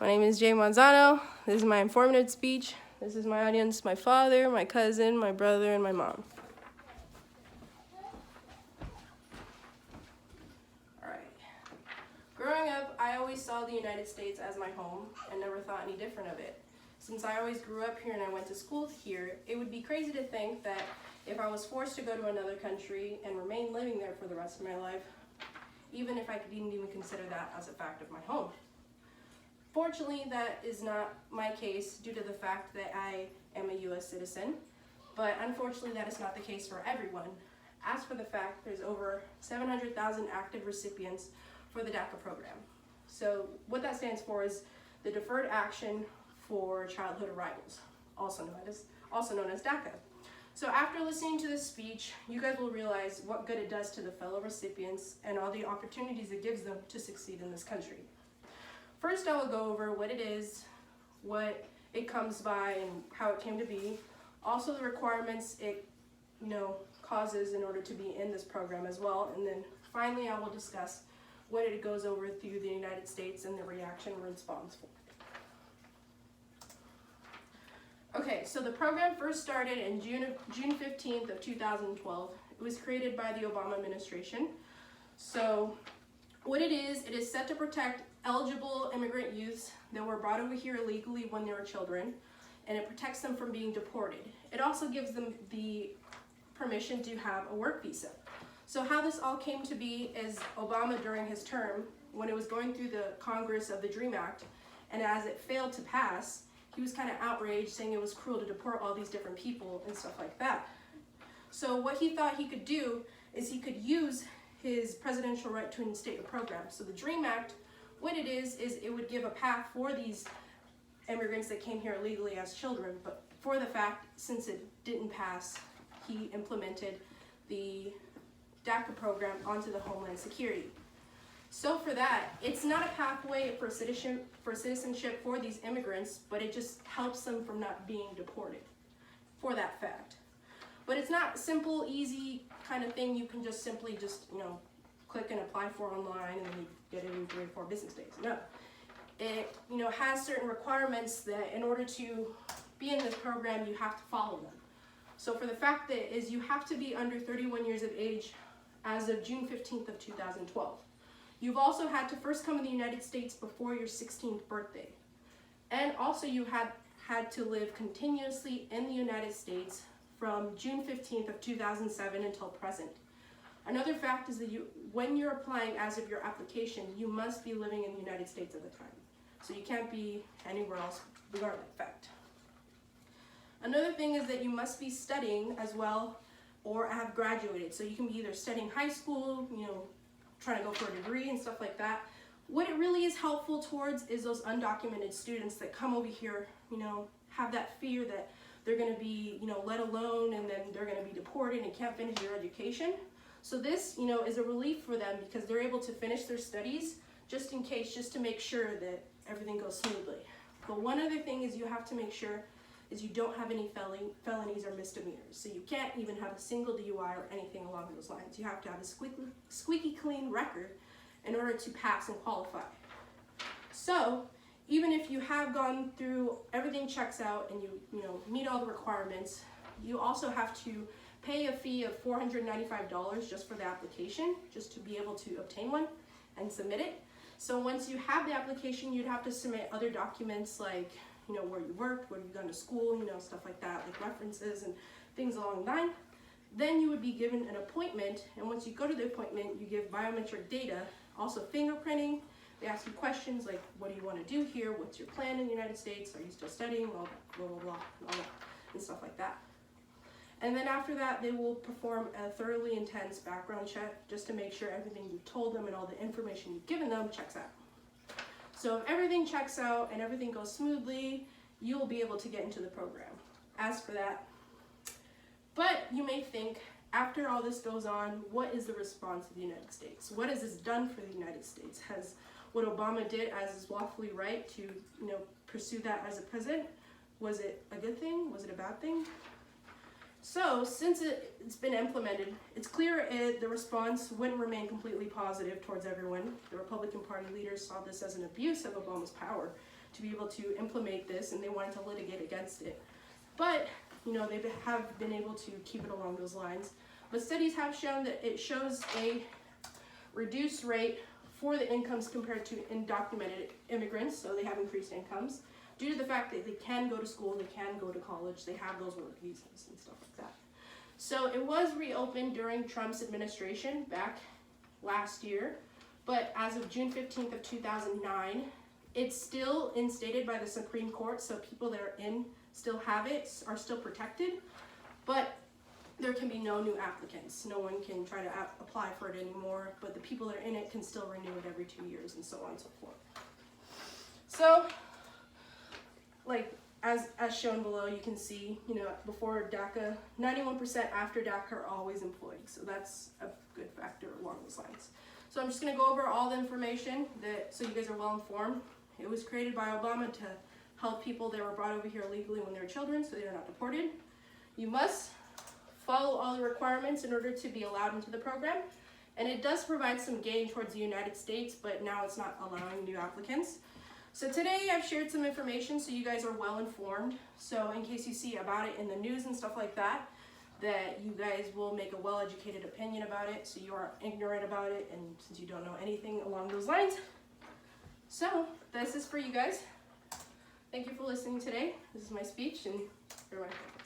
My name is Jay Manzano. This is my informative speech. This is my audience, my father, my cousin, my brother, and my mom. All right. Growing up, I always saw the United States as my home and never thought any different of it. Since I always grew up here and I went to school here, it would be crazy to think that if I was forced to go to another country and remain living there for the rest of my life, even if I didn't even consider that as a fact of my home. Fortunately, that is not my case due to the fact that I am a U.S. citizen, but unfortunately that is not the case for everyone. As for the fact, there's over 700,000 active recipients for the DACA program. So what that stands for is the Deferred Action for Childhood Arrivals, also known as DACA. So after listening to this speech, you guys will realize what good it does to the fellow recipients and all the opportunities it gives them to succeed in this country. First, I will go over what it is, what it comes by, and how it came to be. Also, the requirements it causes in order to be in this program as well. And then finally, I will discuss what it goes over through the United States and the reaction and response for it. Okay, so the program first started in June 15th of 2012. It was created by the Obama administration. So what it is set to protect eligible immigrant youths that were brought over here illegally when they were children, and it protects them from being deported. It also gives them the permission to have a work visa. So how this all came to be is Obama, during his term, when it was going through the Congress of the DREAM Act, and as it failed to pass, he was kind of outraged, saying it was cruel to deport all these different people and stuff like that. So what he thought he could do is he could use his presidential right to instate a program. So the DREAM Act, what it is it would give a path for these immigrants that came here illegally as children, but for the fact, since it didn't pass, he implemented the DACA program onto the Homeland Security. So for that, it's not a pathway for citizenship for these immigrants, but it just helps them from not being deported for that fact. But it's not simple, easy kind of thing you can just simply click and apply for online and then you get it in 3 or 4 business days. No. It has certain requirements that in order to be in this program, you have to follow them. So for the fact that is you have to be under 31 years of age as of June 15th of 2012. You've also had to first come in the United States before your 16th birthday. And also you had to live continuously in the United States from June 15th of 2007 until present. Another fact is that when you're applying as of your application, you must be living in the United States at the time. So you can't be anywhere else regarding that fact. Another thing is that you must be studying as well or have graduated. So you can be either studying high school, trying to go for a degree and stuff like that. What it really is helpful towards is those undocumented students that come over here, have that fear that they're going to be, let alone, and then they're going to be deported and can't finish their education. So this, is a relief for them because they're able to finish their studies just in case, just to make sure that everything goes smoothly. But one other thing is you have to make sure is you don't have any felonies or misdemeanors. So you can't even have a single DUI or anything along those lines. You have to have a squeaky clean record in order to pass and qualify. So even if you have gone through, everything checks out and you meet all the requirements, you also have to pay a fee of $495 just for the application, just to be able to obtain one and submit it. So once you have the application, you'd have to submit other documents like, where you worked, where you've gone to school, stuff like that, like references and things along the line. Then you would be given an appointment, and once you go to the appointment, you give biometric data, also fingerprinting. They ask you questions like, what do you want to do here? What's your plan in the United States? Are you still studying? Blah, blah, blah, blah, blah, and stuff like that. And then after that, they will perform a thoroughly intense background check just to make sure everything you've told them and all the information you've given them checks out. So if everything checks out and everything goes smoothly, you will be able to get into the program. As for that, but you may think, after all this goes on, what is the response of the United States? What has this done for the United States? Has what Obama did as his lawfully right to, pursue that as a president, was it a good thing? Was it a bad thing? So since it's been implemented, it's clear the response wouldn't remain completely positive towards everyone. The Republican Party leaders saw this as an abuse of Obama's power to be able to implement this, and they wanted to litigate against it. But, you know, they have been able to keep it along those lines. But studies have shown that it shows a reduced rate for the incomes compared to undocumented immigrants, so they have increased incomes, due to the fact that they can go to school, they can go to college, they have those work visas and stuff like that. So it was reopened during Trump's administration back last year, but as of June 15th of 2009, it's still instated by the Supreme Court, so people that are in still have it, are still protected, but there can be no new applicants. No one can try to apply for it anymore, but the people that are in it can still renew it every 2 years and so on and so forth. So, like, as shown below, you can see, you know, before DACA, 91% after DACA are always employed. So that's a good factor along those lines. So I'm just gonna go over all the information so you guys are well informed. It was created by Obama to help people that were brought over here legally when they were children so they're not deported. You must follow all the requirements in order to be allowed into the program. And it does provide some gain towards the United States, but now it's not allowing new applicants. So today I've shared some information so you guys are well informed. So in case you see about it in the news and stuff like that, that you guys will make a well-educated opinion about it, so you aren't ignorant about it, and since you don't know anything along those lines. So this is for you guys. Thank you for listening today. This is my speech, and you're welcome.